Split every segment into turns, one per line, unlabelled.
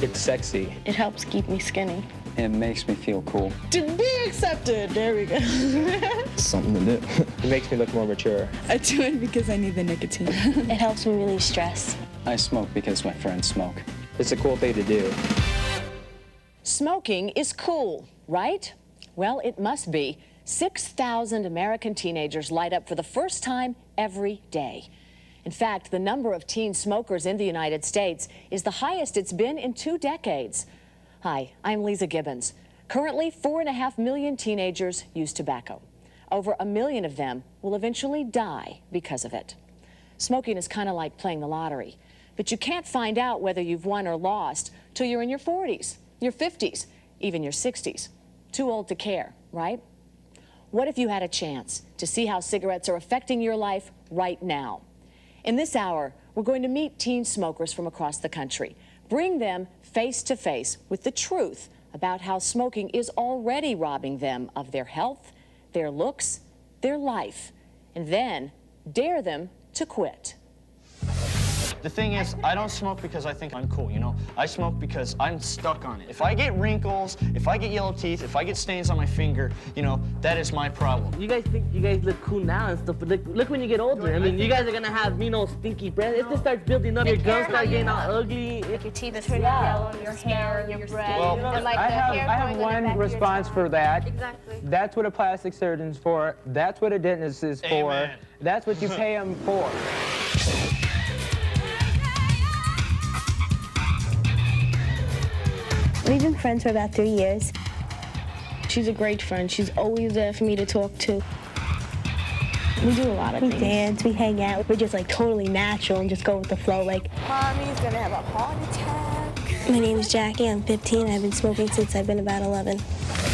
It's sexy.
It helps keep me skinny.
It makes me feel cool.
To be accepted. There we go.
Something to do.
It makes me look more mature.
I do it because I need the nicotine.
It helps me relieve stress.
I smoke because my friends smoke.
It's a cool thing to do.
Smoking is cool, right? Well, it must be. 6,000 American teenagers light up for the first time every day. In fact, the number of teen smokers in the United States is the highest it's been in 2 decades. Hi, I'm Lisa Gibbons. Currently, 4.5 million teenagers use tobacco. Over 1 million of them will eventually die because of it. Smoking is kind of like playing the lottery, but you can't find out whether you've won or lost till you're in your 40s, your 50s, even your 60s. Too old to care, right? What if you had a chance to see how cigarettes are affecting your life right now? In this hour, we're going to meet teen smokers from across the country, bring them face to face with the truth about how smoking is already robbing them of their health, their looks, their life, and then dare them to quit.
The thing is, I don't smoke because I think I'm cool, you know? I smoke because I'm stuck on it. If I get wrinkles, if I get yellow teeth, if I get stains on my finger, you know, that is my problem.
You guys think you guys look cool now and stuff, but look when you get older. I mean, you guys are gonna have, you know, stinky breath. If this starts building up, your gums start getting all ugly.
Like your teeth turn yellow, your hair, your breath.
Well,
and like
I
the hair
have one response for that.
Exactly.
That's what a plastic surgeon's for. That's what a dentist is for.
Amen.
That's what you pay them for.
We've been friends for about 3 years. She's a great friend. She's always there for me to talk to. We do a lot of things. We dance, we hang out. We're just like totally natural and just go with the flow. Like,
Mommy's gonna have a heart attack.
my name is Jackie. I'm 15. I've been smoking since I've been about 11.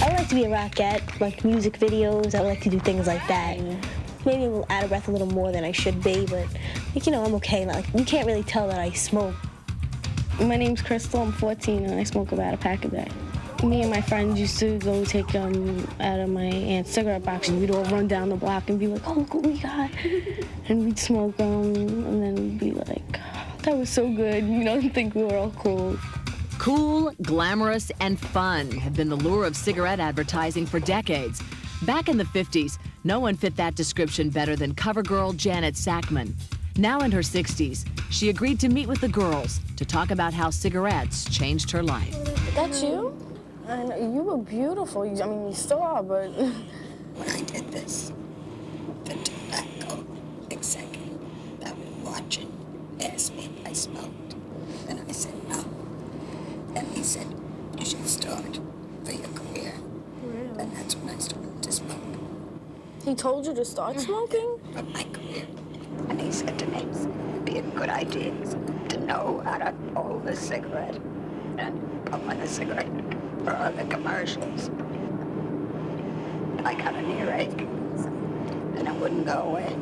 I would like to be a rockette, like music videos. I would like to do things like that. Maybe I'm out of breath a little more than I should be, but like, you know, I'm okay. Like, you can't really tell that I smoke. My name's Crystal. I'm 14 and I smoke about a pack a day. Me and my friends used to go take out of my aunt's cigarette box and we'd all run down the block and be like, oh, look what we got. And we'd smoke them and then we'd be like, that was so good, you know, and think we were all cool.
Cool, glamorous, and fun have been the lure of cigarette advertising for decades. Back in the 50s, no one fit that description better than cover girl Janet Sackman. Now in her 60s, she agreed to meet with the girls to talk about how cigarettes changed her life.
That's you? I know, you were beautiful. I mean, you still are, but...
When I did this, the tobacco executive that was watching asked me if I smoked. And I said no. And he said, you should start for your career.
Really?
And that's when I started to smoke.
He told you to start smoking?
For my career. And he said to me, it'd be a good idea to know how to hold a cigarette and put on a cigarette for other commercials. I got an earache, and it wouldn't go away.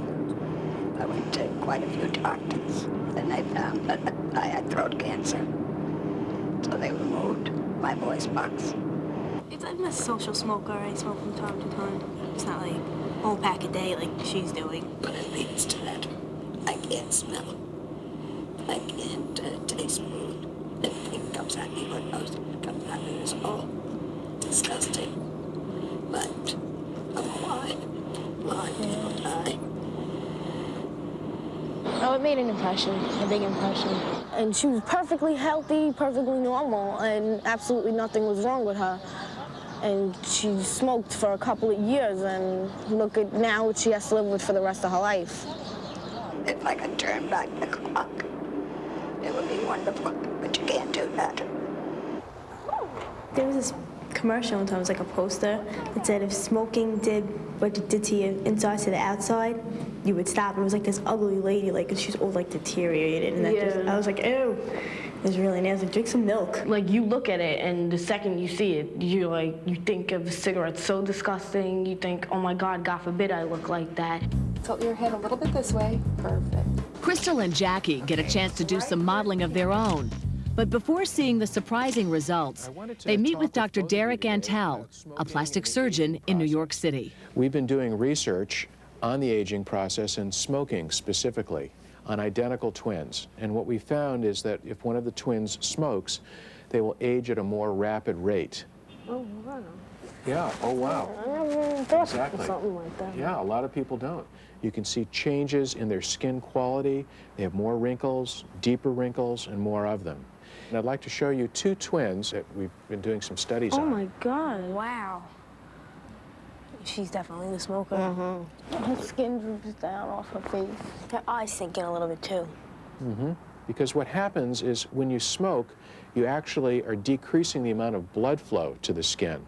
I went to quite a few doctors, and they found that I had throat cancer. So they removed my voice box.
I'm a social smoker. I smoke from time to time. It's not like a whole pack a day like she's doing.
But it leads to that. I can't smell. I can't taste food. Everything comes at me. What knows comes at me is all disgusting. But I'm alive. Alive people die.
Oh, it made an impression, a big impression. And she was perfectly healthy, perfectly normal, and absolutely nothing was wrong with her. And she smoked for a couple of years, and look at now what she has to live with for the rest of her life.
If I could turn back the clock, it would be wonderful, but you can't do that.
There was this commercial one time, it was like a poster that said if smoking did what it did to your inside to the outside, you would stop. It was like this ugly lady, like she's all like deteriorated, and I was like, ew. It was really nasty. Drink some milk.
Like, you look at it, and the second you see it, you think of cigarettes so disgusting. You think, oh my God, God forbid I look like that.
Tilt your head a little bit this way. Perfect.
Crystal and Jackie get a chance to do some modeling of their own. But before seeing the surprising results, they meet with Dr. Derek Antel, a plastic surgeon in New York City.
We've been doing research on the aging process and smoking specifically. on identical twins. And what we found is that if one of the twins smokes, they will age at a more rapid rate.
Oh, wow.
Yeah, oh wow.
I never even thought
Exactly.
of something like that.
Yeah, a lot of people don't. You can see changes in their skin quality. They have more wrinkles, deeper wrinkles, and more of them. And I'd like to show you two twins that we've been doing some studies
Oh
on.
my God.
Wow. She's definitely the smoker.
Her skin droops down off her face.
Her eyes sinking a little bit too.
Because what happens is when you smoke, you actually are decreasing the amount of blood flow to the skin.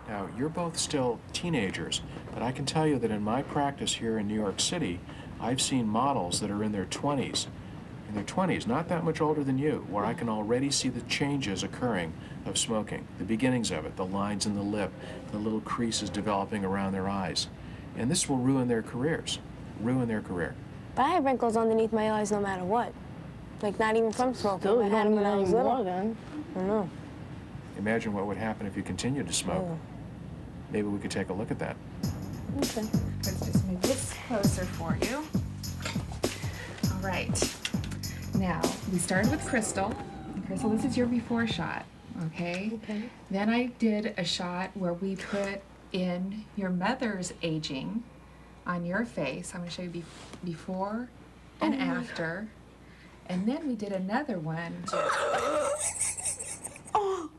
Now, you're both still teenagers, but I can tell you that in my practice here in New York City, I've seen models that are in their 20s. In their 20s, not that much older than you, where I can already see the changes occurring of smoking, the beginnings of it, the lines in the lip, the little creases developing around their eyes. And this will ruin their careers, ruin their career.
But I have wrinkles underneath my eyes no matter what. Like, not even from smoking.
Still,
I
you
had
don't
them when I
need
was
any
little.
more then.
I know.
Imagine what would happen if you continued to smoke. Maybe we could take a look at that.
Okay.
Let's just move this closer for you. All right. Now, we started with Crystal. And Crystal, this is your before shot, okay?
Okay.
Then I did a shot where we put in your mother's aging on your face. I'm going to show you before and after. And then we did another one.
Oh.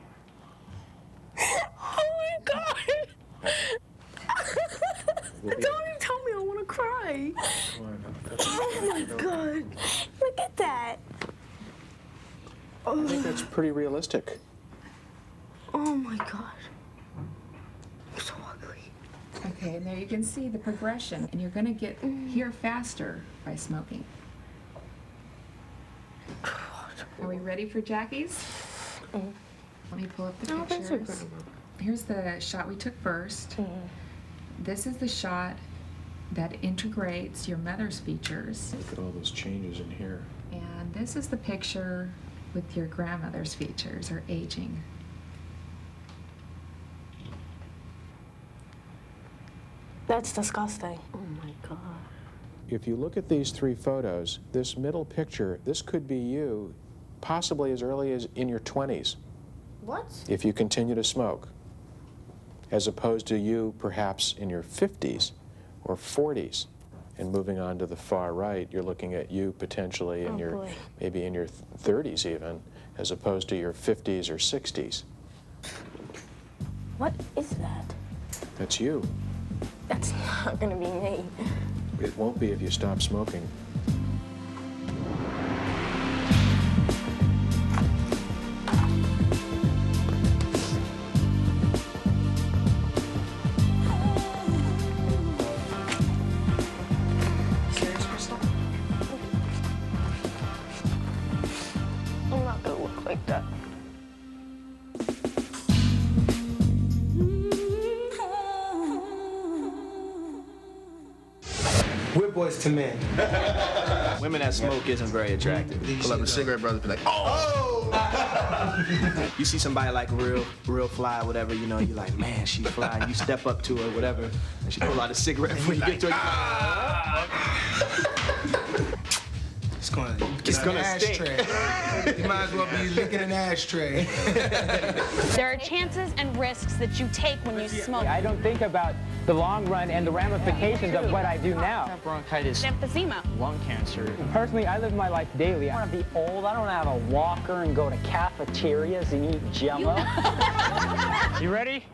Oh my God. Don't even tell me I want to cry. Oh my God.
Look at that.
I think that's pretty realistic.
Oh my God. I'm so ugly.
Okay, and there you can see the progression, and you're going to get here faster by smoking. Are we ready for Jackie's? Let me pull up the pictures. Here's the shot we took first. This is the shot that integrates your mother's features.
Look at all those changes in here.
And this is the picture with your grandmother's features, or aging.
That's disgusting.
Oh my God.
If you look at these three photos, this middle picture, this could be you possibly as early as in your 20s.
What?
If you continue to smoke, as opposed to you perhaps in your 50s or 40s. And moving on to the far right, you're looking at you potentially in your, maybe in your 30s even, as opposed to your 50s or 60s.
What is that?
That's you.
That's not gonna be me.
It won't be if you stop smoking.
I'm not gonna look like that.
We're boys to men.
Women that smoke isn't very attractive.
Pull up a cigarette, brother, be like, oh!
You see somebody like real fly, whatever, you know, you're like, man, she's fly. And you step up to her, whatever, and she pull out a cigarette when you get to her.
It's gonna
stink.
You might as well be licking an ashtray.
There are chances and risks that you take when you smoke.
I don't think about the long run and the ramifications of what I do now.
Bronchitis,
Emphysema.
lung cancer.
Personally, I live my life daily. I want to be old. I don't have a walker and go to cafeterias and eat Jell-O. You ready?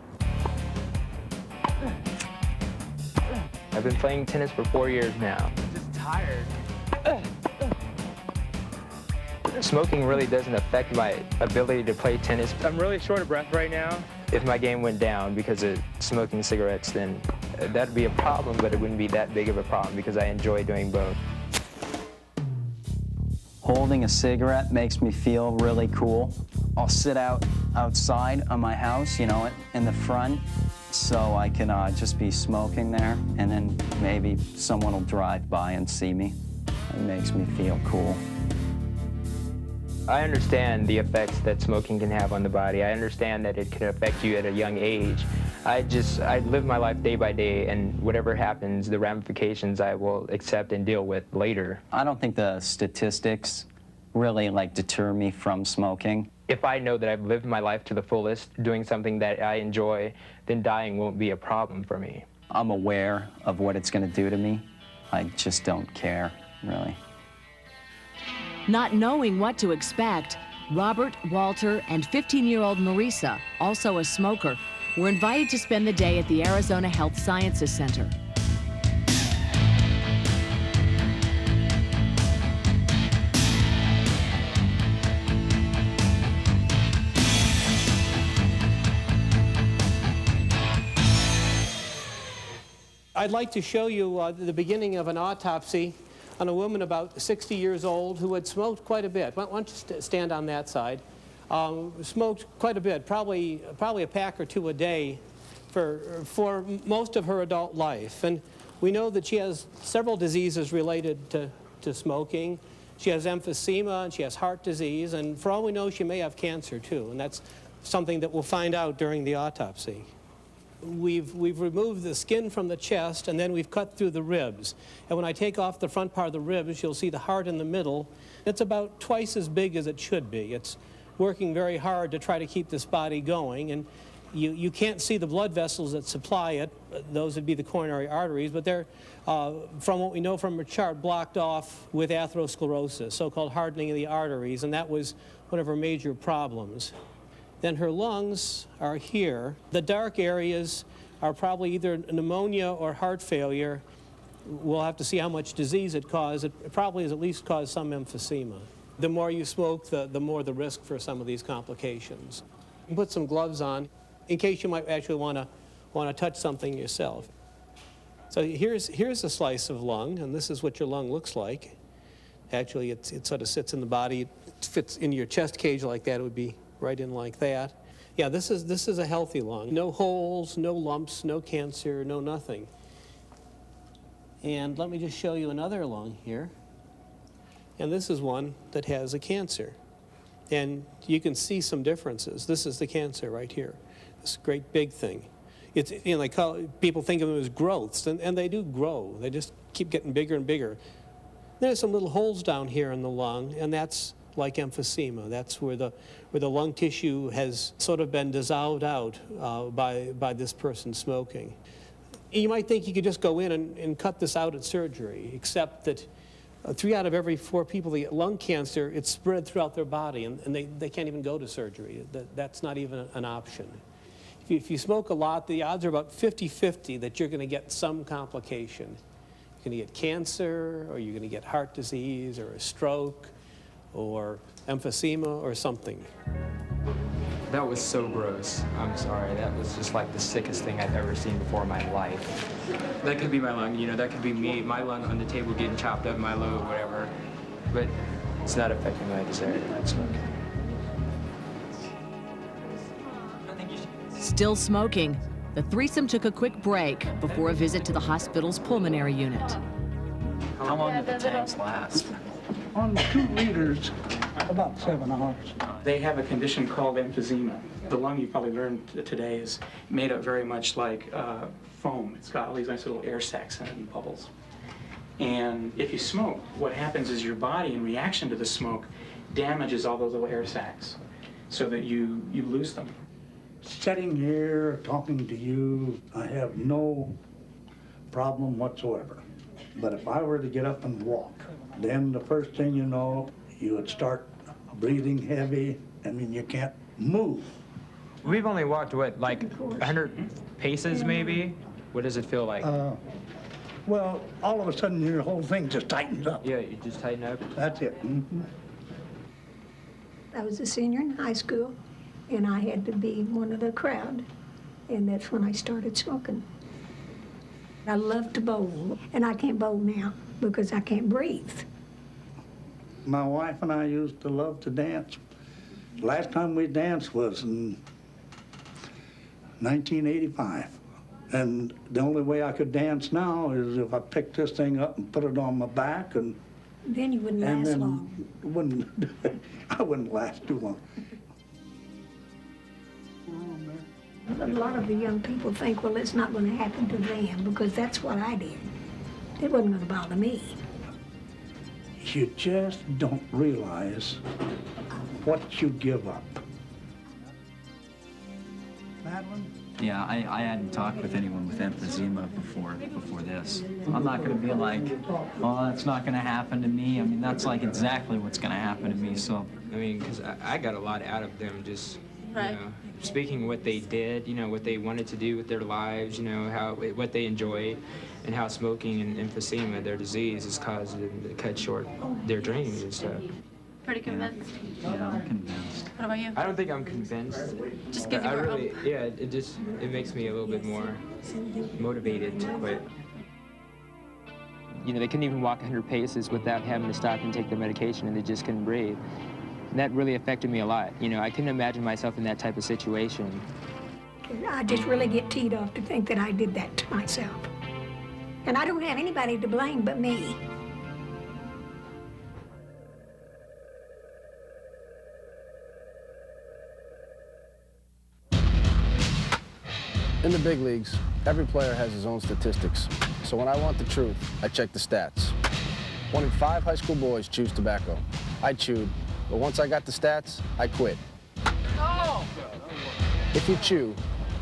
I've been playing tennis for 4 years now.
I'm just tired.
Smoking really doesn't affect my ability to play tennis. I'm really short of breath right now. If my game went down because of smoking cigarettes, then that'd be a problem, but it wouldn't be that big of a problem because I enjoy doing both.
Holding a cigarette makes me feel really cool. I'll sit outside of my house, you know, in the front, so I can just be smoking there, and then maybe someone will drive by and see me. It makes me feel cool.
I understand the effects that smoking can have on the body. I understand that it can affect you at a young age. I live my life day by day, and whatever happens, the ramifications I will accept and deal with later.
I don't think the statistics really deter me from smoking.
If I know that I've lived my life to the fullest, doing something that I enjoy, then dying won't be a problem for me.
I'm aware of what it's going to do to me. I just don't care, really.
Not knowing what to expect, Robert, Walter, and 15-year-old Marisa, also a smoker, were invited to spend the day at the Arizona Health Sciences Center.
I'd like to show you the beginning of an autopsy on a woman about 60 years old who had smoked quite a bit. Why don't you stand on that side? Smoked quite a bit, probably a pack or two a day for most of her adult life. And we know that she has several diseases related to smoking. She has emphysema and she has heart disease, and for all we know, she may have cancer too, and that's something that we'll find out during the autopsy. We've removed the skin from the chest, and then we've cut through the ribs. And when I take off the front part of the ribs, you'll see the heart in the middle. It's about twice as big as it should be. It's working very hard to try to keep this body going, and you can't see the blood vessels that supply it. Those would be the coronary arteries, but they're, from what we know from her chart, blocked off with atherosclerosis, so-called hardening of the arteries, and that was one of her major problems. Then her lungs are here. The dark areas are probably either pneumonia or heart failure. We'll have to see how much disease it caused. It probably has at least caused some emphysema. The more you smoke, the more the risk for some of these complications. You put some gloves on in case you might actually want to touch something yourself. So here's a slice of lung, and this is what your lung looks like. Actually, it sort of sits in the body. It fits in your chest cage like that. It would be right in like that. Yeah, this is a healthy lung. No holes, no lumps, no cancer, no nothing. And let me just show you another lung here. And this is one that has a cancer. And you can see some differences. This is the cancer right here, this great big thing. It's, you know, people think of them as growths, and they do grow. They just keep getting bigger and bigger. There's some little holes down here in the lung, and that's like emphysema. That's where the lung tissue has sort of been dissolved out by this person smoking. You might think you could just go in and cut this out at surgery, except that 3 out of every 4 people that get lung cancer, it's spread throughout their body, and they can't even go to surgery. That's not even an option. If you smoke a lot, the odds are about 50-50 that you're going to get some complication. You're going to get cancer, or you're going to get heart disease, or a stroke, or emphysema, or something.
That was so gross. I'm sorry. That was just like the sickest thing I've ever seen before in my life. That could be my lung, you know, that could be me, my lung on the table getting chopped up, my lobe, whatever. But it's not affecting my desire to not smoke.
Still smoking, the threesome took a quick break before a visit to the hospital's pulmonary unit.
How long did the tanks last?
On 2 liters, about 7 hours.
They have a condition called emphysema. The lung, you probably learned today, is made up very much like foam. It's got all these nice little air sacs in it and bubbles. And if you smoke, what happens is your body, in reaction to the smoke, damages all those little air sacs so that you lose them.
Sitting here talking to you, I have no problem whatsoever. But if I were to get up and walk, then the first thing you know, you would start breathing heavy. I mean, you can't move.
We've only walked, what, like 100 paces maybe? What does it feel like?
Well, all of a sudden your whole thing just tightens up.
Yeah, you just tighten up?
That's it. Mm-hmm.
I was a senior in high school, and I had to be one of the crowd, and that's when I started smoking. I love to bowl, and I can't bowl now because I can't breathe.
My wife and I used to love to dance. Last time we danced was in 1985. And the only way I could dance now is if I picked this thing up and put it on my back, and
then you wouldn't last long.
I wouldn't last too long.
A lot of the young people think, well, it's not going to happen to them because that's what I did. It wasn't going to bother me.
You just don't realize what you give up. Madeline?
Yeah, I hadn't talked with anyone with emphysema before this. I'm not going to be like, oh, that's not going to happen to me. I mean, that's like exactly what's going to happen to me. So,
I mean, because I got a lot out of them just,
Right.
you know, speaking what they did, you know, what they wanted to do with their lives, you know, what they enjoyed, and how smoking and emphysema, their disease, has caused them to cut short their dreams and stuff.
Pretty convinced?
Yeah, I'm convinced.
What about you?
I don't think I'm convinced.
Just gives you
I
more
really,
hope.
yeah, it makes me a little bit more motivated to quit. You know, they couldn't even walk 100 paces without having to stop and take their medication, and they just couldn't breathe. And that really affected me a lot. You know, I couldn't imagine myself in that type of situation.
I just really get teed off to think that I did that to myself. And I don't have anybody to blame but me.
In the big leagues, every player has his own statistics. So when I want the truth, I check the stats. 1 in 5 high school boys choose tobacco. I chewed, but once I got the stats, I quit.
No!
If you chew,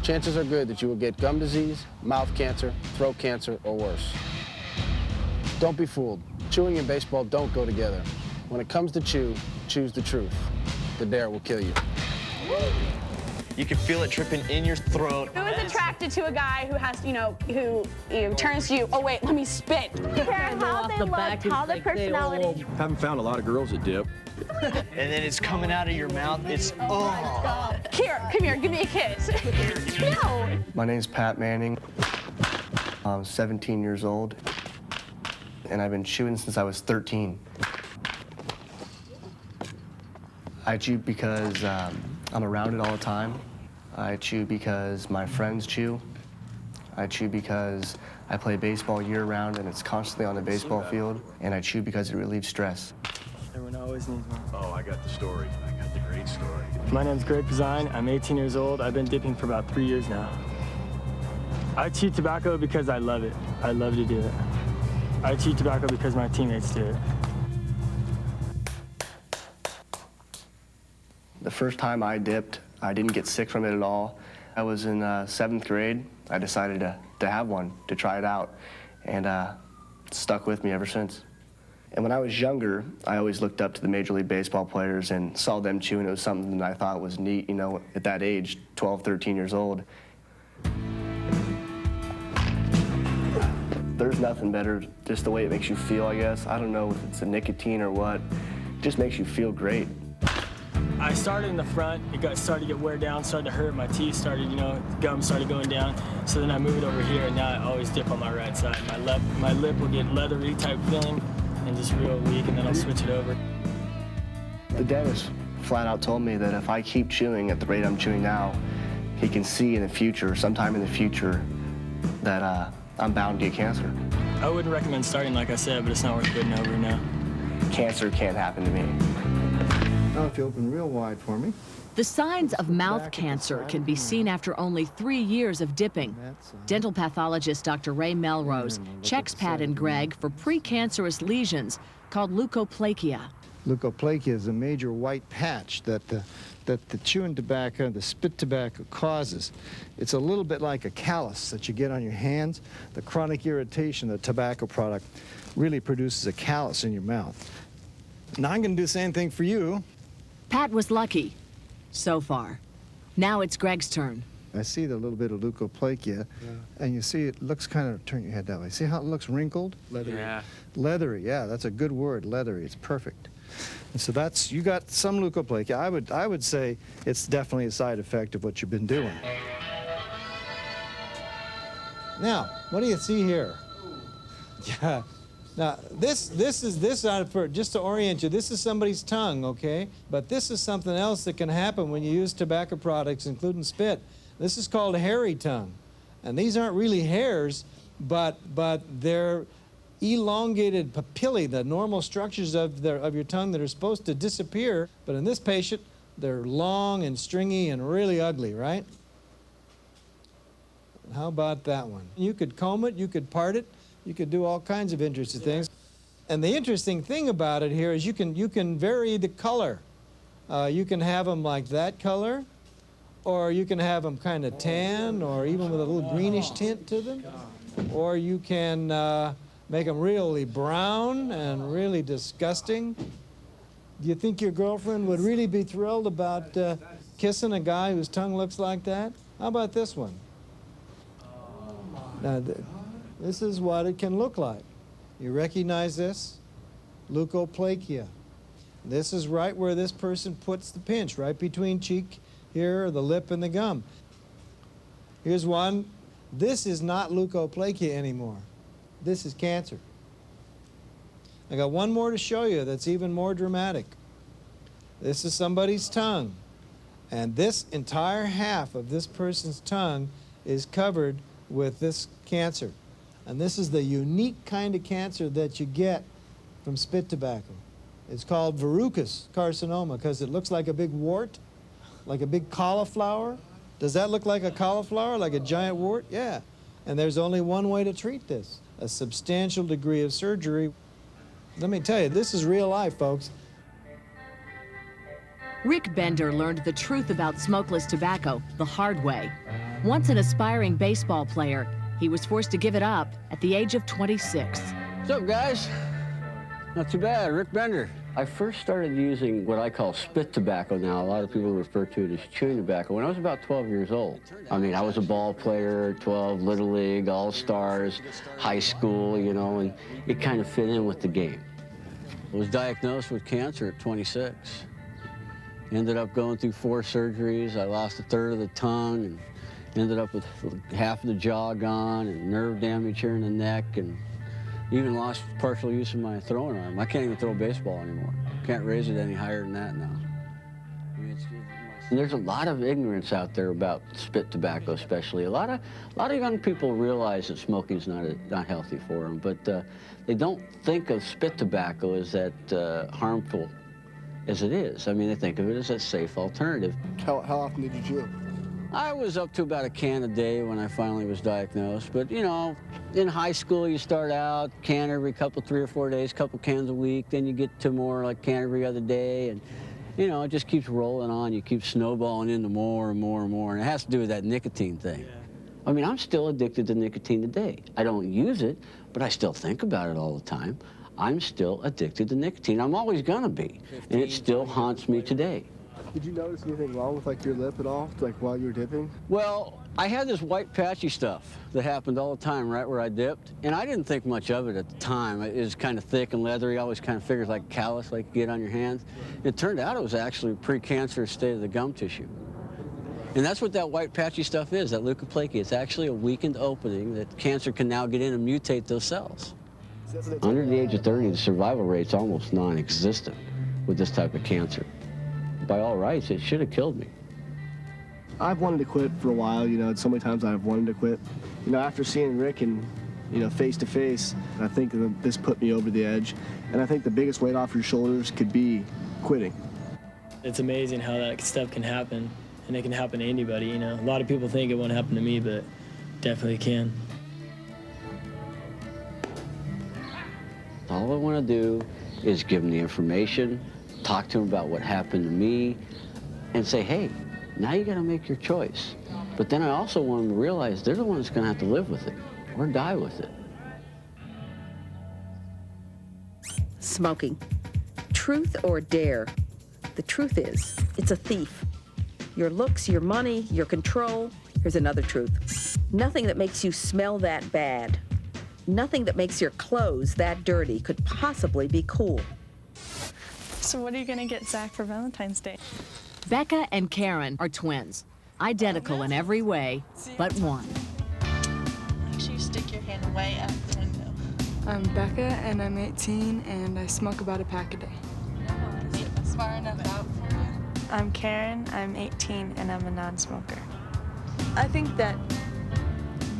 chances are good that you will get gum disease, mouth cancer, throat cancer, or worse. Don't be fooled. Chewing and baseball don't go together. When it comes to chew, choose the truth. The dare will kill you.
You can feel it tripping in your throat.
Who is attracted to a guy who has, who turns to you, oh wait, let me spit. Care how they look, how their personality.
Haven't found a lot of girls that dip.
And then it's coming out of your mouth. It's, oh.
Here, come here, give me a kiss. No.
My name's Pat Manning. I'm 17 years old, and I've been chewing since I was 13. I chew because I'm around it all the time. I chew because my friends chew. I chew because I play baseball year-round and it's constantly on the baseball field. And I chew because it relieves stress.
Everyone always needs one.
Oh, I got the story. I got the great story.
My name's Greg Pizzine. I'm 18 years old. I've been dipping for about 3 years now. I chew tobacco because I love it. I love to do it. I chew tobacco because my teammates do it.
The first time I dipped, I didn't get sick from it at all. I was in 7th grade. I decided to have one, to try it out, and it's stuck with me ever since. And when I was younger, I always looked up to the Major League Baseball players and saw them chewing. It was something that I thought was neat, you know, at that age, 12, 13 years old. There's nothing better, just the way it makes you feel, I guess. I don't know if it's the nicotine or what. It just makes you feel great.
I started in the front. It started to get wear down, started to hurt. My teeth started, gum started going down. So then I moved over here, and now I always dip on my right side. My lip will get leathery type feeling and just real weak, and then I'll switch it over.
The dentist flat out told me that if I keep chewing at the rate I'm chewing now, he can see in the future, sometime in the future, that I'm bound to get cancer.
I wouldn't recommend starting, like I said, but it's not worth getting over now.
Cancer can't happen to me.
Now if you open real wide for me.
The signs of mouth cancer can be seen after only 3 years of dipping. Dental pathologist Dr. Ray Melrose checks Pat and Greg for precancerous lesions called leukoplakia.
Leukoplakia is a major white patch that the chewing tobacco, the spit tobacco causes. It's a little bit like a callus that you get on your hands. The chronic irritation of the tobacco product really produces a callus in your mouth. Now I'm going to do the same thing for you.
Pat was lucky, so far. Now it's Greg's turn.
I see the little bit of leukoplakia, and you see it looks kind of, turn your head that way. See how it looks wrinkled? Leathery.
Yeah.
Leathery, yeah, that's a good word, leathery. It's perfect. And so you got some leukoplakia. I would say it's definitely a side effect of what you've been doing. Now, what do you see here? Yeah. Now, this is just to orient you, this is somebody's tongue, okay? But this is something else that can happen when you use tobacco products, including spit. This is called a hairy tongue. And these aren't really hairs, but they're elongated papillae, the normal structures of your tongue that are supposed to disappear. But in this patient, they're long and stringy and really ugly, right? How about that one? You could comb it, you could part it, you could do all kinds of interesting things. And the interesting thing about it here is you can vary the color. You can have them like that color, or you can have them kind of tan, or even with a little greenish tint to them. Or you can make them really brown and really disgusting. Do you think your girlfriend would really be thrilled about kissing a guy whose tongue looks like that? How about this one? Now, this is what it can look like. You recognize this? Leukoplakia. This is right where this person puts the pinch, right between cheek here, the lip and the gum. Here's one. This is not leukoplakia anymore. This is cancer. I got one more to show you that's even more dramatic. This is somebody's tongue. And this entire half of this person's tongue is covered with this cancer. And this is the unique kind of cancer that you get from spit tobacco. It's called verrucous carcinoma because it looks like a big wart, like a big cauliflower. Does that look like a cauliflower, like a giant wart? Yeah. And there's only one way to treat this, a substantial degree of surgery. Let me tell you, this is real life, folks.
Rick Bender learned the truth about smokeless tobacco the hard way. Once an aspiring baseball player, he was forced to give it up at the age of 26.
What's up, guys? Not too bad, Rick Bender. I first started using what I call spit tobacco now. A lot of people refer to it as chewing tobacco when I was about 12 years old. I mean, I was a ball player, 12, Little League, All-Stars, high school, you know, and it kind of fit in with the game. I was diagnosed with cancer at 26. Ended up going through 4 surgeries. I lost a third of the tongue and ended up with half of the jaw gone and nerve damage here in the neck, and even lost partial use of my throwing arm. I can't even throw a baseball anymore. Can't raise it any higher than that now. I mean, and there's a lot of ignorance out there about spit tobacco, especially. A lot of young people realize that smoking's not healthy for them, but they don't think of spit tobacco as that harmful as it is. I mean, they think of it as a safe alternative.
How often did you chew?
I was up to about a can a day when I finally was diagnosed. But, you know, in high school, you start out, can every 3 or 4 days, couple cans a week. Then you get to more like can every other day. And, you know, it just keeps rolling on. You keep snowballing into more and more and more. And it has to do with that nicotine thing. Yeah. I mean, I'm still addicted to nicotine today. I don't use it, but I still think about it all the time. I'm still addicted to nicotine. I'm always gonna be. And it still haunts me today.
Did you notice anything wrong with like your lip at all, like while you were dipping?
Well, I had this white patchy stuff that happened all the time right where I dipped, and I didn't think much of it at the time. It was kind of thick and leathery. I always kind of figured like callus, like you get on your hands. It turned out it was actually a precancerous state of the gum tissue. And that's what that white patchy stuff is, that leukoplakia. It's actually a weakened opening that cancer can now get in and mutate those cells. Under the age of 30, the survival rate's almost non-existent with this type of cancer. By all rights, it should have killed me.
I've wanted to quit for a while, you know, so many times I've wanted to quit. You know, after seeing Rick and, you know, face to face, I think that this put me over the edge. And I think the biggest weight off your shoulders could be quitting.
It's amazing how that stuff can happen, and it can happen to anybody, you know. A lot of people think it won't happen to me, but it definitely can.
All I want to do is give them the information, talk to them about what happened to me, and say, hey, now you got to make your choice. But then I also want them to realize they're the ones that's going to have to live with it or die with it.
Smoking. Truth or dare? The truth is, it's a thief. Your looks, your money, your control. Here's another truth. Nothing that makes you smell that bad, nothing that makes your clothes that dirty could possibly be cool.
So what are you gonna get Zach for Valentine's Day?
Becca and Karen are twins, identical in every way, but one.
Make sure you stick your hand way out the window.
I'm Becca, and I'm 18, and I smoke about a pack a day.
Is it far enough out for you? I'm Karen, I'm 18, and I'm a non-smoker. I think that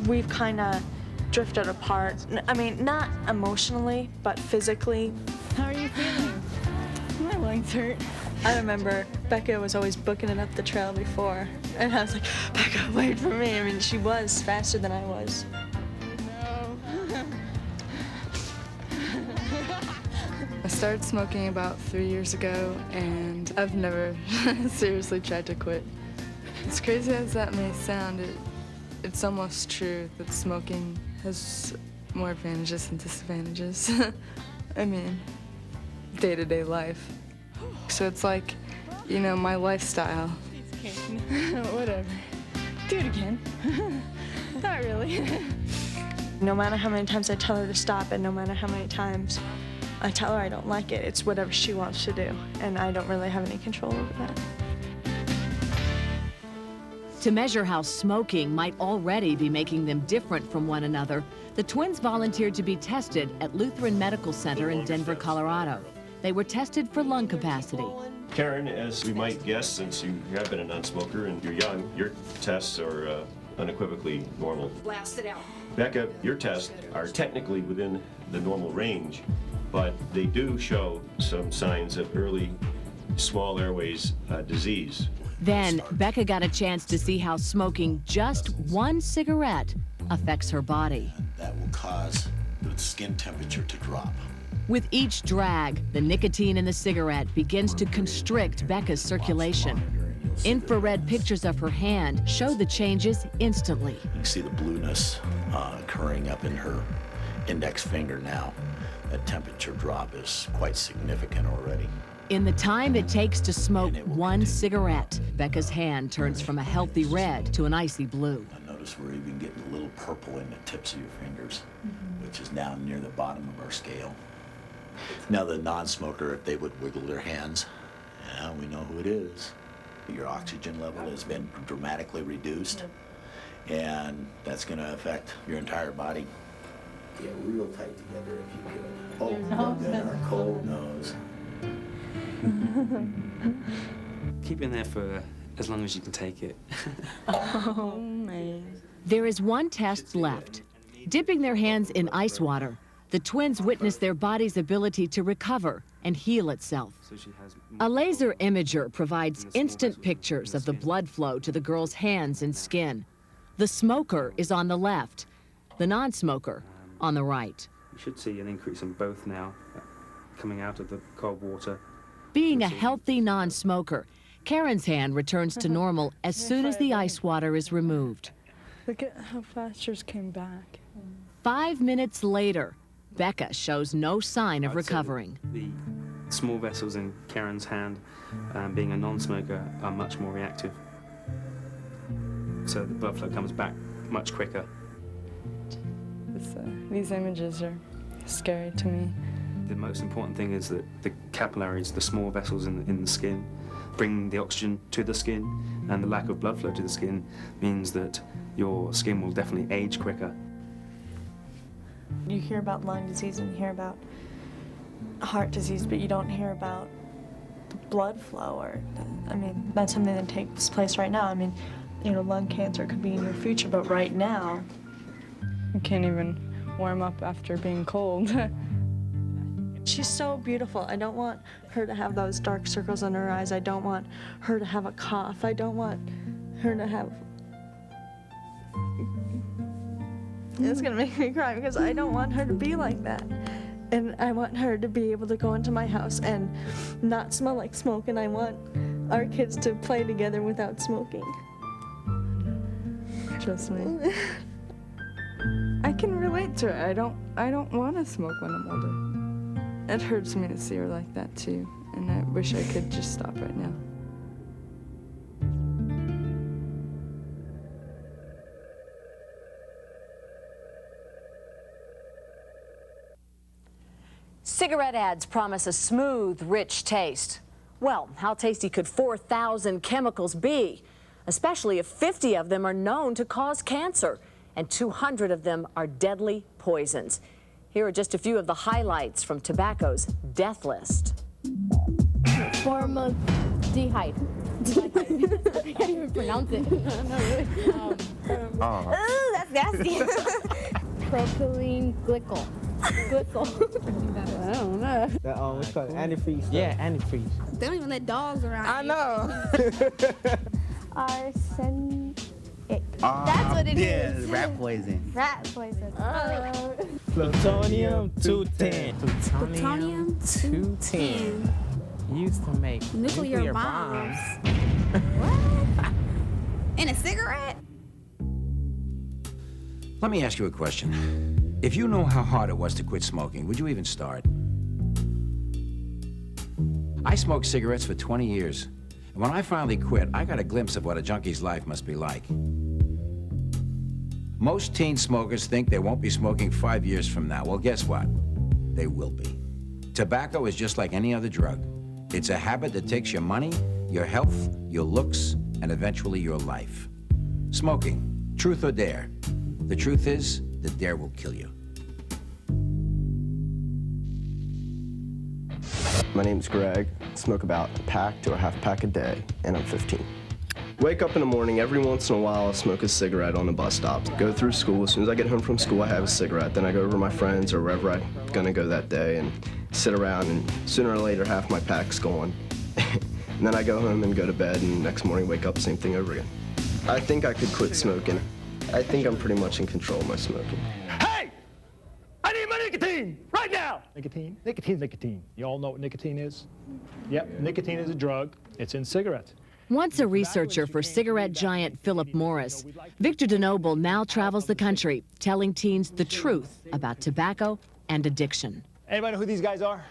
we've kind of drifted apart. I mean, not emotionally, but physically. How are you feeling? My legs hurt. I remember Becca was always booking it up the trail before, and I was like, Becca, wait for me. I mean, she was faster than I was.
I started smoking about 3 years ago, and I've never seriously tried to quit. As crazy as that may sound, it's almost true that smoking has more advantages than disadvantages. I mean, day-to-day life. So it's like, you know, my lifestyle.
Whatever. Do it again. Not really. No matter how many times I tell her to stop, and no matter how many times I tell her I don't like it, it's whatever she wants to do, and I don't really have any control over that.
To measure how smoking might already be making them different from one another, the twins volunteered to be tested at Lutheran Medical Center in Denver, Colorado. They were tested for lung capacity.
Karen, as we might guess, since you have been a non-smoker and you're young, your tests are unequivocally normal.
Blast it out.
Becca, your tests are technically within the normal range, but they do show some signs of early small airways disease.
Then, Becca got a chance to see how smoking just one cigarette affects her body.
That will cause the skin temperature to drop.
With each drag, the nicotine in the cigarette begins to constrict Becca's circulation. Infrared pictures of her hand show the changes instantly.
You can see the blueness occurring up in her index finger now. That temperature drop is quite significant already.
In the time it takes to smoke one cigarette, Becca's hand turns from a healthy red to an icy blue.
Notice we're even getting a little purple in the tips of your fingers, which is now near the bottom of our scale. Now the non-smoker, if they would wiggle their hands, yeah, we know who it is. Your oxygen level has been dramatically reduced, and that's going to affect your entire body. Get real tight together if you could. Oh, good, our cold nose.
Keep in there for as long as you can take it.
Oh, man.
There is one test left. Dipping their hands in ice water, the twins witness their body's ability to recover and heal itself. A laser imager provides instant pictures of the blood flow to the girl's hands and skin. The smoker is on the left, the non-smoker on the right.
You should see an increase in both now, coming out of the cold water.
Being a healthy non-smoker, Karen's hand returns to normal as soon as the ice water is removed.
Look at how fast yours came back.
5 minutes later, Becca shows no sign of recovering.
The small vessels in Karen's hand, being a non-smoker, are much more reactive. So the blood flow comes back much quicker.
These images are scary to me.
The most important thing is that the capillaries, the small vessels in the skin, bring the oxygen to the skin, and the lack of blood flow to the skin means that your skin will definitely age quicker.
You hear about lung disease and you hear about heart disease, but you don't hear about the blood flow, or, I mean, that's something that takes place right now. I mean, you know, lung cancer could be in your future, but right now,
You can't even warm up after being cold.
she's so beautiful. I don't want her to have those dark circles under her eyes. I don't want her to have a cough. I don't want her to have... It's gonna make me cry because I don't want her to be like that. And I want her to be able to go into my house and not smell like smoke, and I want our kids to play together without smoking.
Trust me. I can relate to it. I don't want to smoke when I'm older. It hurts me to see her like that too, and I wish I could just stop right now.
Cigarette ads promise a smooth, rich taste. Well, how tasty could 4,000 chemicals be? Especially if 50 of them are known to cause cancer, and 200 of them are deadly poisons. Here are just a few of the highlights from tobacco's death list.
Formaldehyde. I can't even pronounce it. No, really. Ooh, that's nasty. Propylene glycol.
Glitzel. I don't know.
What's it called? Antifreeze. Yeah, antifreeze.
They don't even let dogs around.
I know.
Arsenic. That's what it is.
Yeah, rat poison.
Rat poison.
Plutonium-210.
Plutonium-210.
Used to make
Nuclear bombs. What? In a cigarette?
Let me ask you a question. If you know how hard it was to quit smoking, would you even start? I smoked cigarettes for 20 years. And when I finally quit, I got a glimpse of what a junkie's life must be like. Most teen smokers think they won't be smoking 5 years from now. Well, guess what? They will be. Tobacco is just like any other drug. It's a habit that takes your money, your health, your looks, and eventually your life. Smoking, truth or dare? The truth is, the dare will kill you.
My name's Greg. I smoke about a pack to a half pack a day, and I'm 15. Wake up in the morning, every once in a while I'll smoke a cigarette on the bus stop. Go through school, as soon as I get home from school I have a cigarette. Then I go over to my friends or wherever I'm gonna go that day and sit around, and sooner or later half my pack's gone. And then I go home and go to bed, and next morning wake up, same thing over again. I think I could quit smoking. I think I'm pretty much in control of my smoking.
Hey! I need my nicotine right now! Nicotine? Nicotine's nicotine. You all know what nicotine is? Yep, nicotine is a drug. It's in cigarettes.
Once a researcher for cigarette giant Philip Morris, Victor DeNoble now travels the country telling teens the truth about tobacco and addiction.
Anybody know who these guys are?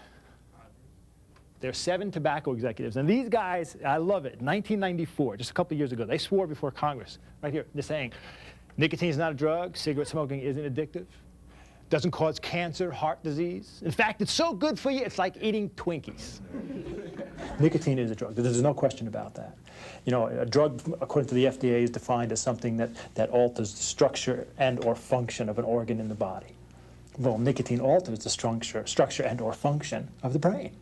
They're 7 tobacco executives. And these guys, I love it, 1994, just a couple of years ago, they swore before Congress, right here, they're saying, nicotine is not a drug, cigarette smoking isn't addictive, doesn't cause cancer, heart disease. In fact, it's so good for you, it's like eating Twinkies. Nicotine is a drug. There's no question about that. You know, a drug, according to the FDA, is defined as something that alters the structure and or function of an organ in the body. Well, nicotine alters the structure and or function of the brain.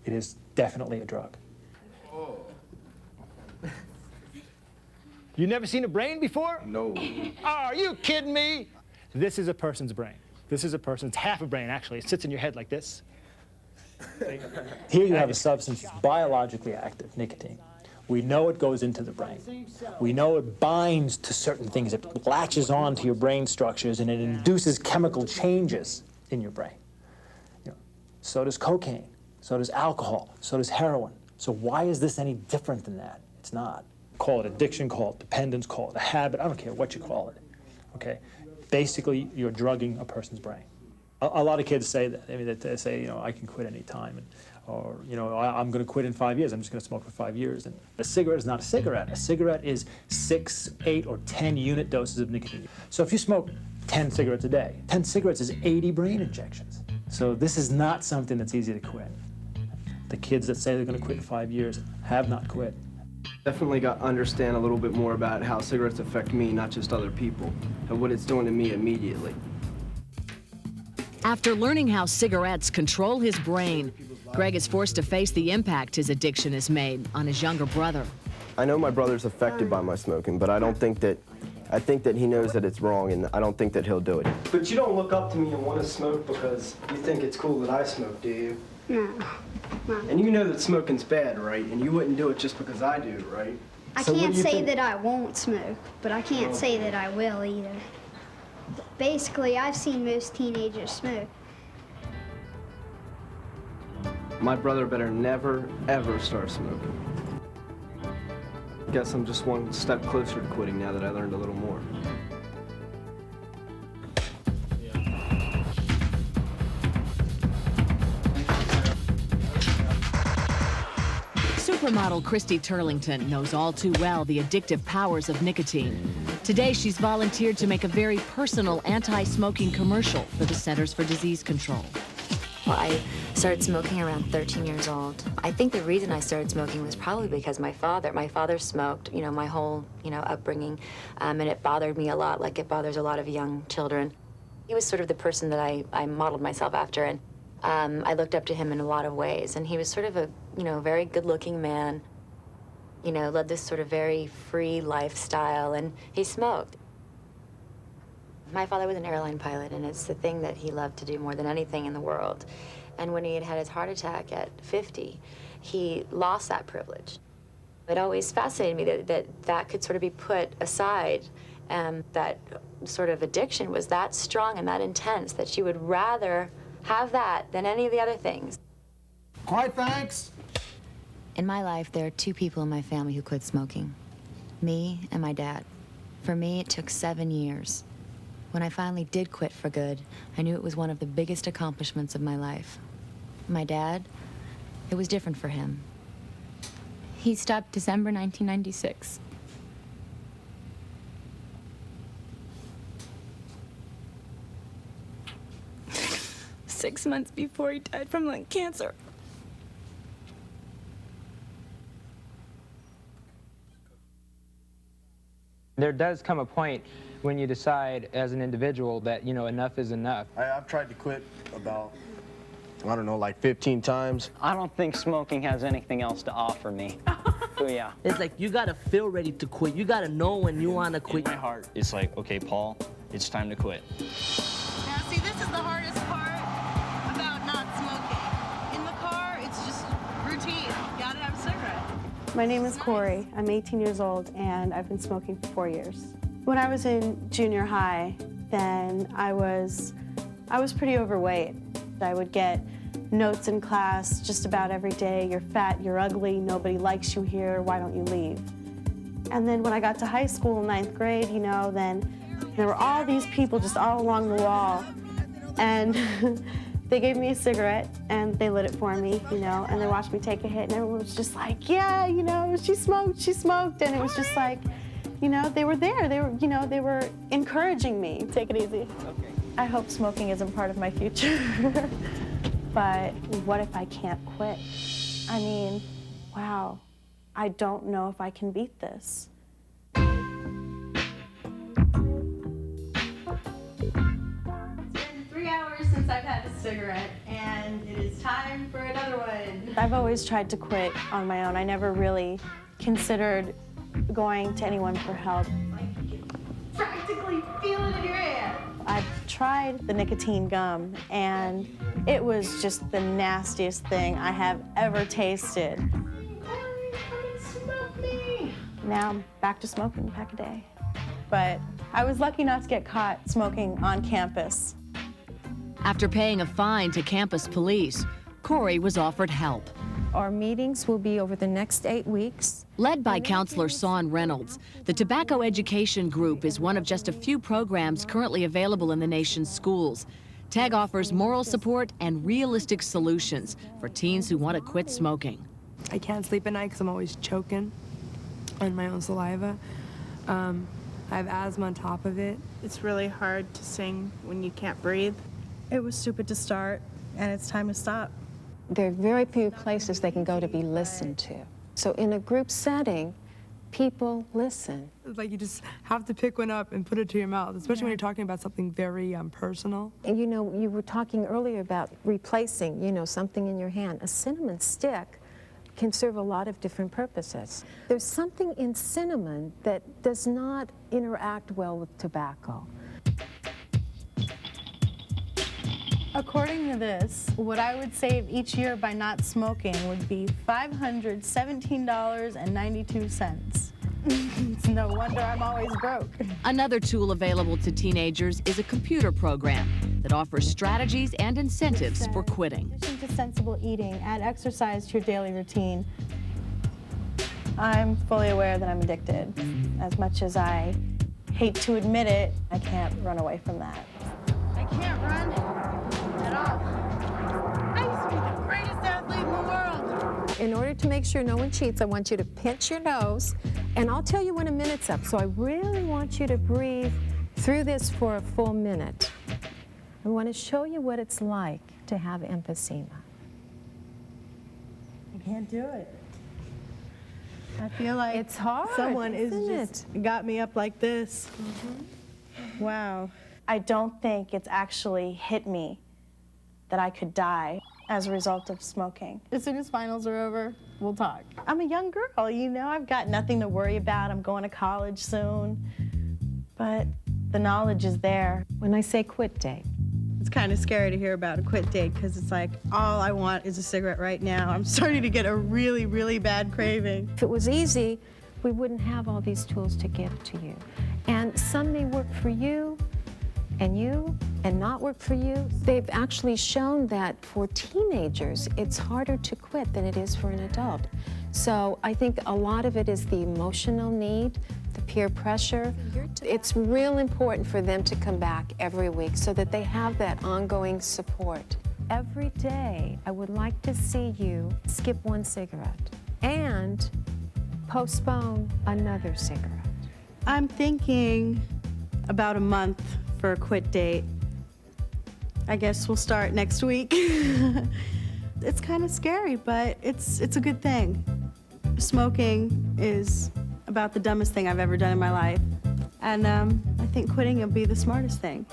It is definitely a drug. You never seen a brain before?
No.
Are you kidding me? This is a person's brain. This is a person's half a brain, actually. It sits in your head like this. Here you have a substance that's biologically active, nicotine. We know it goes into the brain. We know it binds to certain things. It latches on to your brain structures, and it induces chemical changes in your brain. You know, so does cocaine. So does alcohol. So does heroin. So why is this any different than that? It's not. Call it addiction, call it dependence, call it a habit. I don't care what you call it. Okay? Basically, you're drugging a person's brain. A lot of kids say that. I mean, they say, you know, I can quit any time, or, you know, I'm going to quit in 5 years. I'm just going to smoke for 5 years. And a cigarette is not a cigarette. A cigarette is 6, 8, or 10 unit doses of nicotine. So if you smoke 10 cigarettes a day, 10 cigarettes is 80 brain injections. So this is not something that's easy to quit. The kids that say they're going to quit in 5 years have not quit.
Definitely got to understand a little bit more about how cigarettes affect me, not just other people, and what it's doing to me immediately.
After learning how cigarettes control his brain, Greg is forced to face the impact his addiction has made on his younger brother.
I know my brother's affected by my smoking, but I think that he knows that it's wrong, and I don't think that he'll do it. But you don't look up to me and want to smoke because you think it's cool that I smoke, do you?
No.
And you know that smoking's bad, right? And you wouldn't do it just because I do, right?
I can't say that I won't smoke, but I can't say that I will either. Basically, I've seen most teenagers smoke.
My brother better never, ever start smoking. Guess I'm just one step closer to quitting now that I learned a little more.
Supermodel Christy Turlington knows all too well the addictive powers of nicotine. Today, she's volunteered to make a very personal anti-smoking commercial for the Centers for Disease Control.
Well, I started smoking around 13 years old. I think the reason I started smoking was probably because my father smoked, you know, my whole, upbringing, and it bothered me a lot, like it bothers a lot of young children. He was sort of the person that I modeled myself after, and I looked up to him in a lot of ways, and he was sort of a, very good-looking man, led this sort of very free lifestyle, and he smoked. My father was an airline pilot, and it's the thing that he loved to do more than anything in the world. And when he had had his heart attack at 50, he lost that privilege. It always fascinated me that could sort of be put aside, and that sort of addiction was that strong and that intense that she would rather have that than any of the other things.
Quiet, thanks.
In my life, there are two people in my family who quit smoking, me and my dad. For me, it took 7 years. When I finally did quit for good, I knew it was one of the biggest accomplishments of my life. My dad, it was different for him. He stopped December 1996.
Six months before he died from lung cancer.
There does come a point when you decide as an individual that, you know, enough is enough.
I've tried to quit about, I don't know, like 15 times.
I don't think smoking has anything else to offer me. Oh, yeah.
It's like you gotta feel ready to quit. You gotta know when you wanna quit.
In my heart, it's like, okay, Paul, it's time to quit.
Now, see, this is the hardest part about not smoking. In the car, it's just routine. You gotta have a cigarette.
My name is Corey. I'm 18 years old, and I've been smoking for 4 years. When I was in junior high, then I was pretty overweight. I would get notes in class just about every day. You're fat, you're ugly, nobody likes you here, why don't you leave? And then when I got to high school in 9th grade, you know, then there were all these people just all along the wall. And they gave me a cigarette and they lit it for me, you know, and they watched me take a hit and everyone was just like, yeah, you know, she smoked. And it was just like, you know, they were there. They were, you know, they were encouraging me. Take it easy. Okay. I hope smoking isn't part of my future. But what if I can't quit? I mean, wow, I don't know if I can beat this.
It's been 3 hours since I've had a cigarette, and it is time for another one.
I've always tried to quit on my own. I never really considered going to anyone for help.
Practically feel it in your hand.
I've tried the nicotine gum, and it was just the nastiest thing I have ever tasted.
Corey, come and smoke me.
Now I'm back to smoking a pack a day. But I was lucky not to get caught smoking on campus.
After paying a fine to campus police, Corey was offered help.
Our meetings will be over the next 8 weeks.
Led by Counselor Son Reynolds, the Tobacco Education Group is one of just a few programs currently available in the nation's schools. TAG offers moral support and realistic solutions for teens who want to quit smoking.
I can't sleep at night because I'm always choking on my own saliva. I have asthma on top of it.
It's really hard to sing when you can't breathe. It was stupid to start, and it's time to stop.
There are very few places they can go to be listened to. So in a group setting, people listen.
It's like you just have to pick one up and put it to your mouth, especially when you're talking about something very personal.
And you know, you were talking earlier about replacing, you know, something in your hand. A cinnamon stick can serve a lot of different purposes. There's something in cinnamon that does not interact well with tobacco.
According to this, what I would save each year by not smoking would be $517.92. It's no wonder I'm always broke.
Another tool available to teenagers is a computer program that offers strategies and incentives for quitting.
In addition to sensible eating, add exercise to your daily routine. I'm fully aware that I'm addicted. As much as I hate to admit it, I can't run away from that.
I can't run at all. I used to be the greatest athlete in the world.
In order to make sure no one cheats, I want you to pinch your nose, and I'll tell you when a minute's up. So I really want you to breathe through this for a full minute. I want to show you what it's like to have emphysema.
I can't do it. I feel like
it's hard.
Someone is just got me up like this. Wow. I don't think it's actually hit me that I could die as a result of smoking. As soon as finals are over, we'll talk. I'm a young girl, you know, I've got nothing to worry about. I'm going to college soon. But The knowledge is there.
When I say quit date,
it's kind of scary to hear about a quit date because it's like, all I want is a cigarette right now. I'm starting to get a really, really bad craving.
if it was easy, we wouldn't have all these tools to give to you. And some may work for you and not work for you. They've actually shown that for teenagers, it's harder to quit than it is for an adult. So I think a lot of it is the emotional need, the peer pressure. It's real important for them to come back every week so that they have that ongoing support. Every day, I would like to see you skip one cigarette and postpone another cigarette.
I'm thinking about a month for a quit date. I guess we'll start next week. It's kind of scary, but it's a good thing. Smoking is about the dumbest thing I've ever done in my life. And I think quitting will be the smartest thing.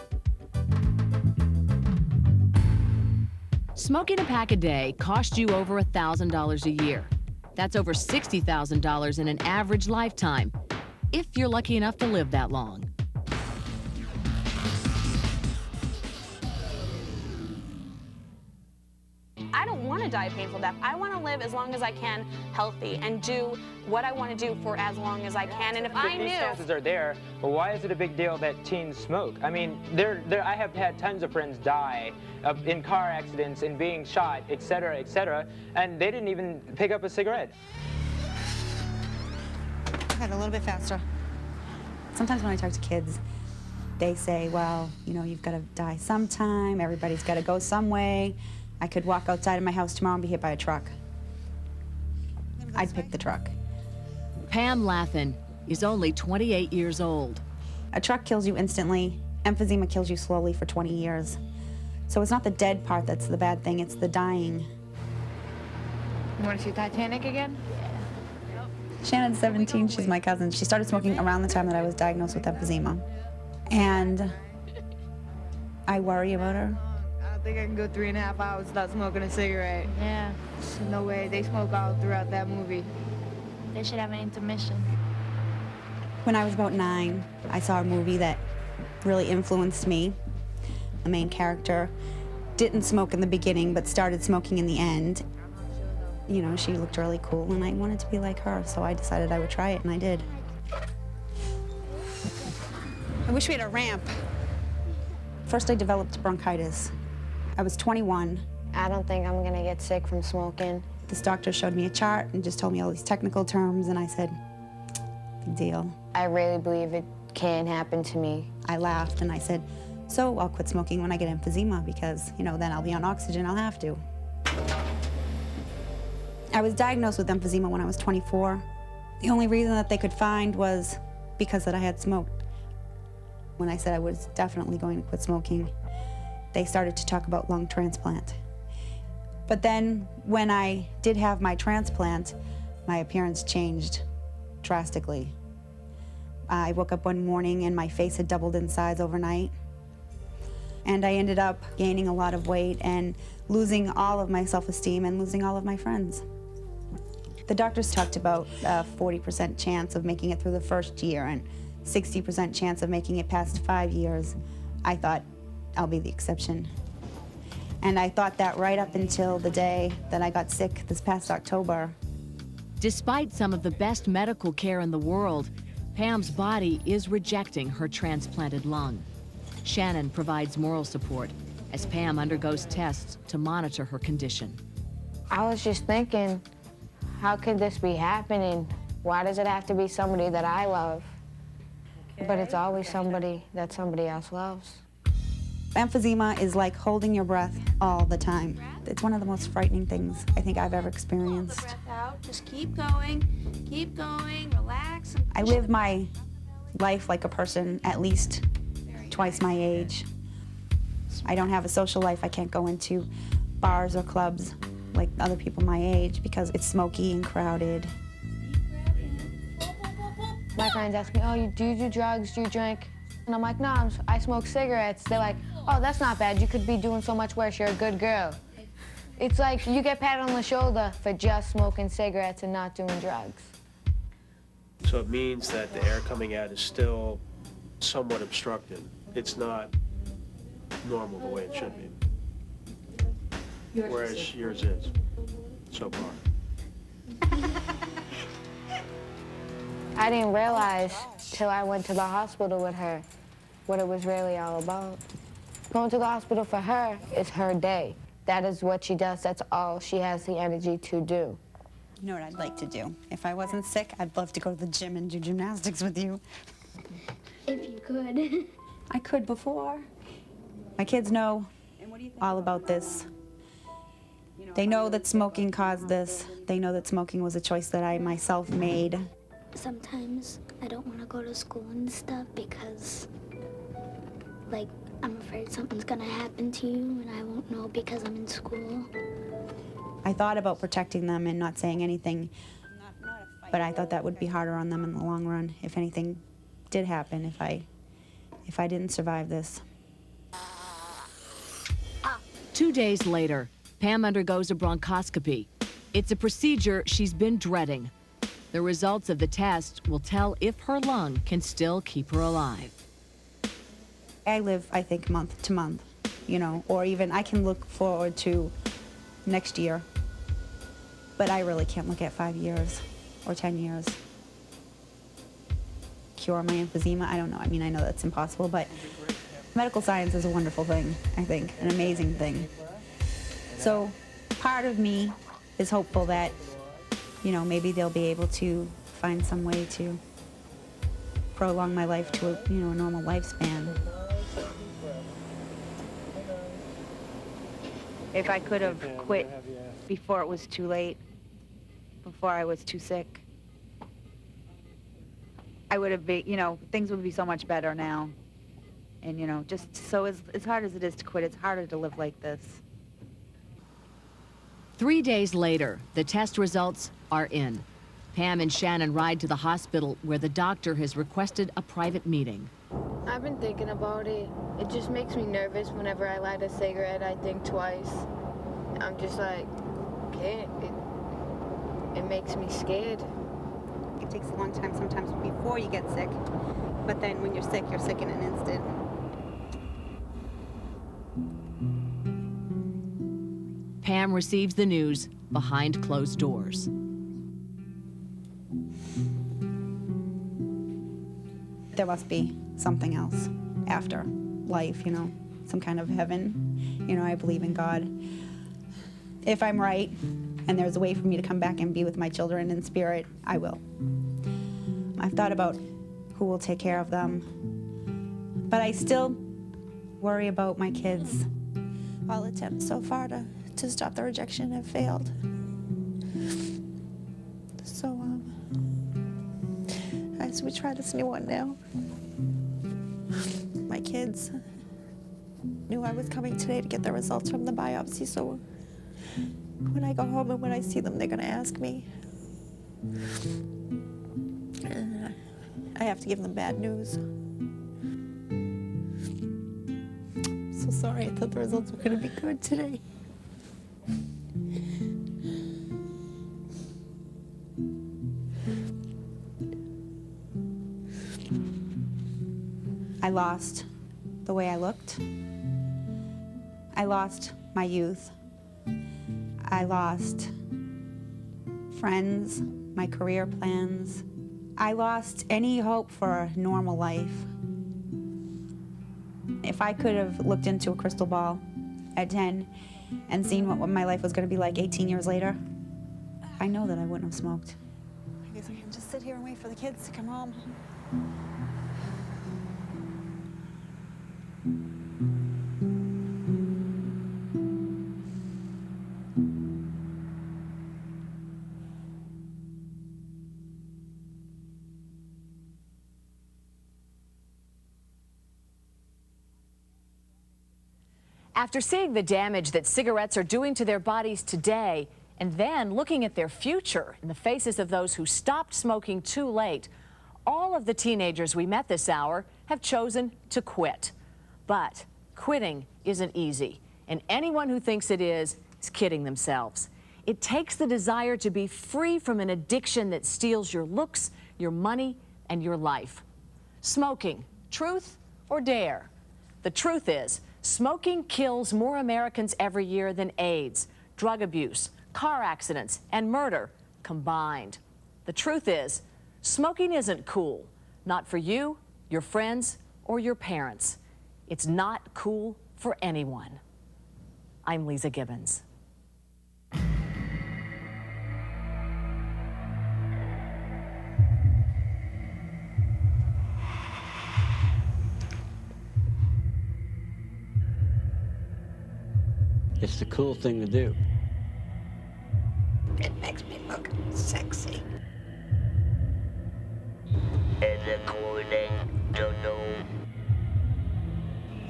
Smoking a pack a day costs you over $1,000 a year. That's over $60,000 in an average lifetime, if you're lucky enough to live that long.
I don't want to die a painful death. I want to live as long as I can healthy and do what I want to do for as long as I can. And if I
These
knew...
chances are there, but why is it a big deal that teens smoke? I mean, I have had tons of friends die in car accidents and being shot, et cetera, and they didn't even pick up a cigarette.
A little bit faster. Sometimes when I talk to kids, they say, well, you know, you've got to die sometime, everybody's got to go some way. I could walk outside of my house tomorrow and be hit by a truck. I'd pick the truck.
Pam Lathan is only 28 years old.
A truck kills you instantly. Emphysema kills you slowly for 20 years. So it's not the dead part that's the bad thing, it's the dying.
You want to see Titanic again?
Shannon's 17, she's my cousin. She started smoking around the time that I was diagnosed with emphysema. And I worry about her.
I don't think I can go 3.5 hours without smoking a cigarette. Yeah. No way. They smoke all throughout that movie.
They should have an intermission.
When I was about 9, I saw a movie that really influenced me. The main character didn't smoke in the beginning, but started smoking in the end. You know, she looked really cool, and I wanted to be like her, so I decided I would try it, and I did.
I wish we had a ramp.
First, I developed bronchitis. I was 21.
I don't think I'm gonna get sick from smoking.
This doctor showed me a chart and just told me all these technical terms, and I said, big deal.
I really believe it can happen to me.
I laughed, and I said, so I'll quit smoking when I get emphysema, because, you know, then I'll be on oxygen, I'll have to. I was diagnosed with emphysema when I was 24. The only reason that they could find was because that I had smoked. When I said I was definitely going to quit smoking, they started to talk about lung transplant. But then when I did have my transplant, my appearance changed drastically. I woke up one morning and my face had doubled in size overnight. And I ended up gaining a lot of weight and losing all of my self-esteem and losing all of my friends. The doctors talked about a 40% chance of making it through the first year and 60% chance of making it past 5 years. I thought, I'll be the exception. And I thought that right up until the day that I got sick this past October.
Despite some of the best medical care in the world, Pam's body is rejecting her transplanted lung. Shannon provides moral support as Pam undergoes tests to monitor her condition.
I was just thinking, how could this be happening? Why does it have to be somebody that I love? But it's always somebody that somebody else loves.
Emphysema is like holding your breath all the time. It's one of the most frightening things I think I've ever experienced.
Breath out, just keep going, relax.
I live my life like a person at least twice my age. I don't have a social life. I can't go into bars or clubs like other people my age because it's smoky and crowded.
My friends ask me, oh, do you do drugs, do you drink? And I'm like, no, I smoke cigarettes. They're like, oh, that's not bad. You could be doing so much worse. You're a good girl. It's like you get patted on the shoulder for just smoking cigarettes and not doing drugs.
So it means that the air coming out is still
somewhat obstructed. It's not normal the way it should be. Whereas yours is, so far.
I didn't realize till I went to the hospital with her what it was really all about. Going to the hospital for her is her day. That is what she does. That's all she has the energy to do.
You know what I'd like to do? If I wasn't sick, I'd love to go to the gym and do gymnastics with you.
If you could.
I could before. My kids know all about this. They know that smoking caused this. They know that smoking was a choice that I myself made.
Sometimes I don't want to go to school and stuff because, like, I'm afraid something's gonna happen to you and I won't know because I'm in school.
I thought about protecting them and not saying anything, but I thought that would be harder on them in the long run if anything did happen, if I didn't survive this.
2 days later, Pam undergoes a bronchoscopy. It's a procedure she's been dreading. The results of the test will tell if her lung can still keep her alive.
I live, I think, month to month, you know, or even I can look forward to next year, but I really can't look at 5 years or 10 years. Cure my emphysema, I don't know. I mean, I know that's impossible, but medical science is a wonderful thing, I think, an amazing thing. So part of me is hopeful that, you know, maybe they'll be able to find some way to prolong my life to a, you know, a normal lifespan.
If I could have quit before it was too late, before I was too sick, I would have been, you know, things would be so much better now. And, you know, just so as hard as it is to quit, it's harder to live like this.
3 days later, the test results are in. Pam and Shannon ride to the hospital where the doctor has requested a private meeting.
I've been thinking about it. It just makes me nervous whenever I light a cigarette. I think twice. I'm just like, okay, it makes me scared.
It takes a long time sometimes before you get sick, but then when you're sick in an instant.
Pam receives the news behind closed doors.
There must be something else after life, you know, some kind of heaven. You know, I believe in God. If I'm right and there's a way for me to come back and be with my children in spirit, I will. I've thought about who will take care of them, but I still worry about my kids.
All attempts so far to stop the rejection have failed. So, as we try this new one now, my kids knew I was coming today to get the results from the biopsy, so when I go home and when I see them, they're gonna ask me. And I have to give them bad news. So sorry, I thought the results were gonna be good today.
I lost the way I looked. I lost my youth. I lost friends, my career plans. I lost any hope for a normal life. If I could have looked into a crystal ball at 10 and seen what my life was going to be like 18 years later, I know that I wouldn't have smoked.
I guess I can just sit here and wait for the kids to come home.
After seeing the damage that cigarettes are doing to their bodies today, and then looking at their future in the faces of those who stopped smoking too late, all of the teenagers we met this hour have chosen to quit. But quitting isn't easy, and anyone who thinks it is kidding themselves. It takes the desire to be free from an addiction that steals your looks, your money, and your life. Smoking Truth or dare? The truth is, smoking kills more Americans every year than AIDS, drug abuse, car accidents, and murder combined. The truth is, smoking isn't cool. Not for you, your friends, or your parents. It's not cool for anyone. I'm Lisa Gibbons.
It's the cool thing to do.
It makes me look sexy. And according to no.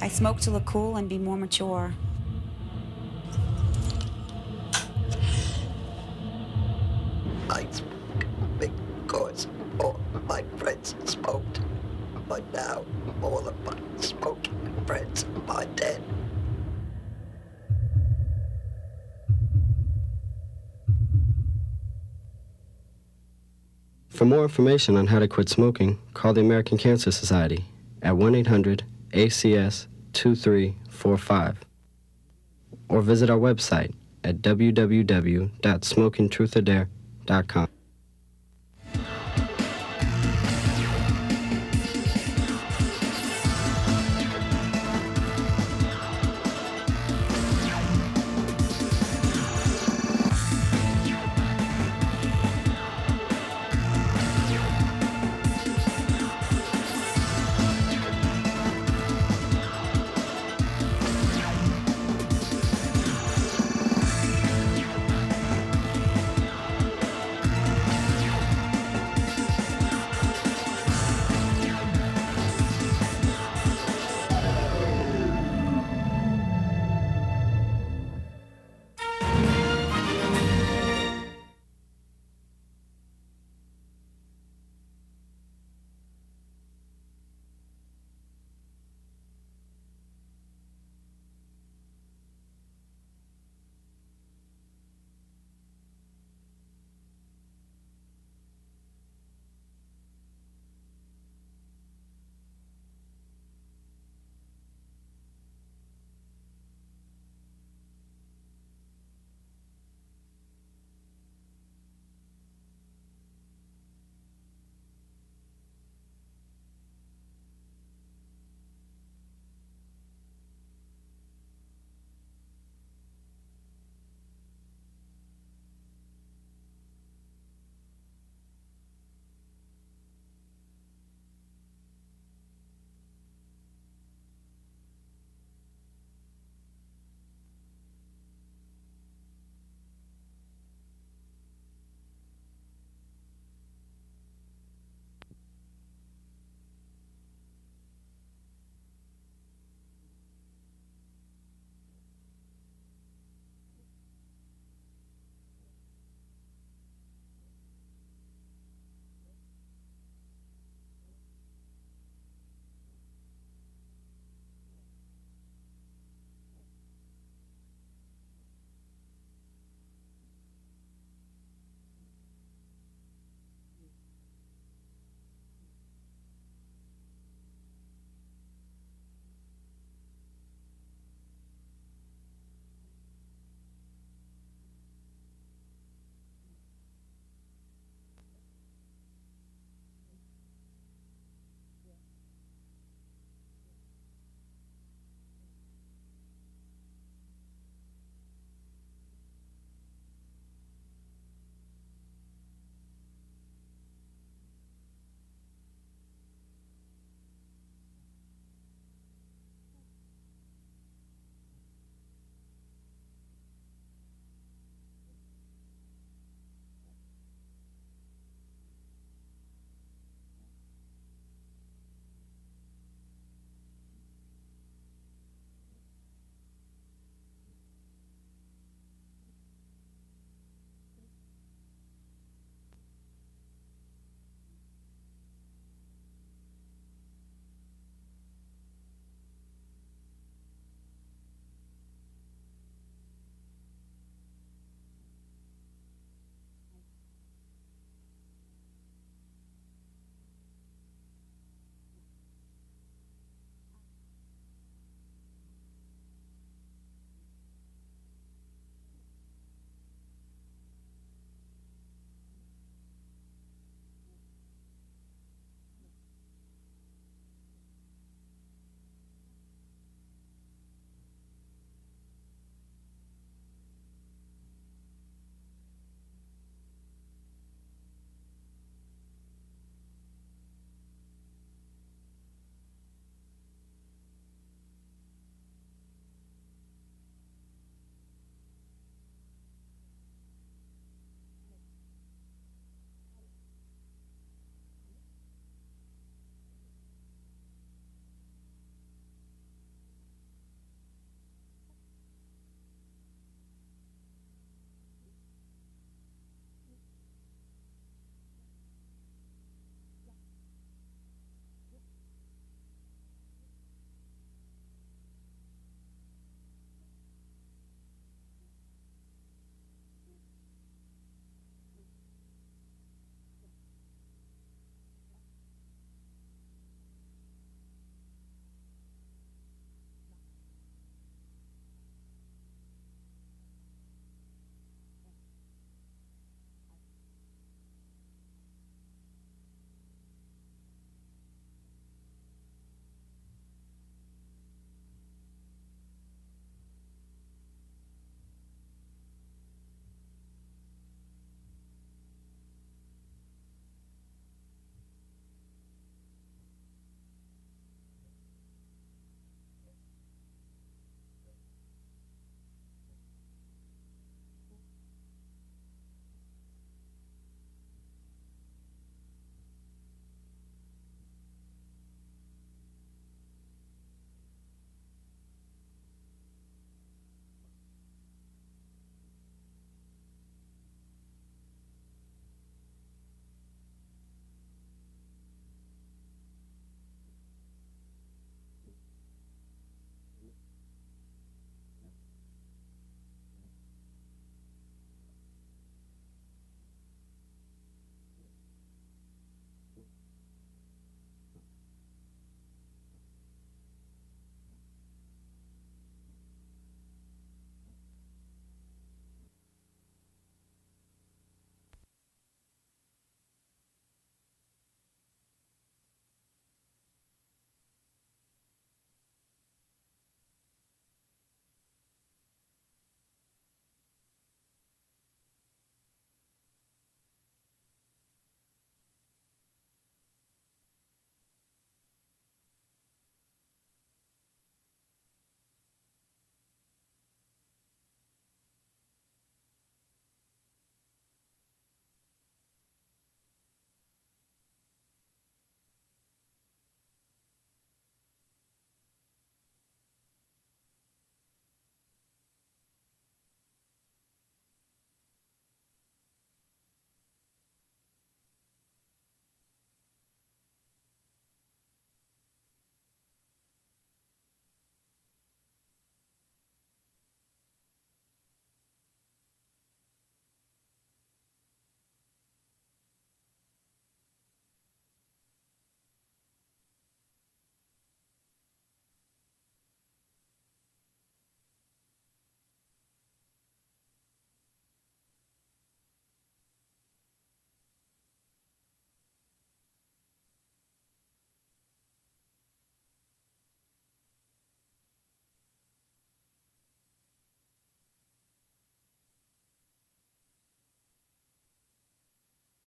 I smoke to look cool and be more mature.
I smoke because all my friends smoked, but now all of my smoking friends are dead.
For more information on how to quit smoking, call the American Cancer Society at 1-800-ACS-2345 or visit our website at www.smokingtruthordare.com.